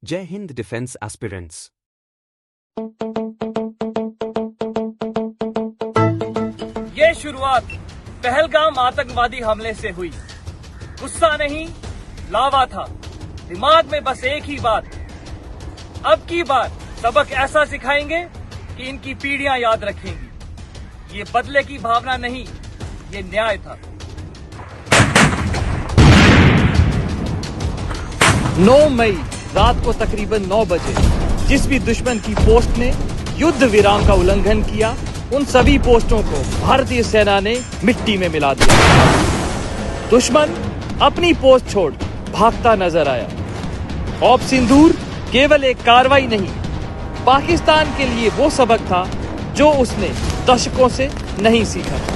जय Hind defence aspirants. ये शुरुआत पहलगाम आतंकवादी हमले से हुई। गुस्सा नहीं, लावा था। दिमाग में बस एक ही बात, अब की बार सबक ऐसा सिखाएंगे कि इनकी पीढ़ियां याद रखेंगी। ये बदले की भावना नहीं, ये न्याय था। 9 मई रात को तकरीबन 9 बजे जिस भी दुश्मन की पोस्ट ने युद्ध विराम का उल्लंघन किया, उन सभी पोस्टों को भारतीय सेना ने मिट्टी में मिला दिया। दुश्मन अपनी पोस्ट छोड़ भागता नजर आया। ऑप सिंदूर केवल एक कार्रवाई नहीं, पाकिस्तान के लिए वो सबक था जो उसने दशकों से नहीं सीखा था।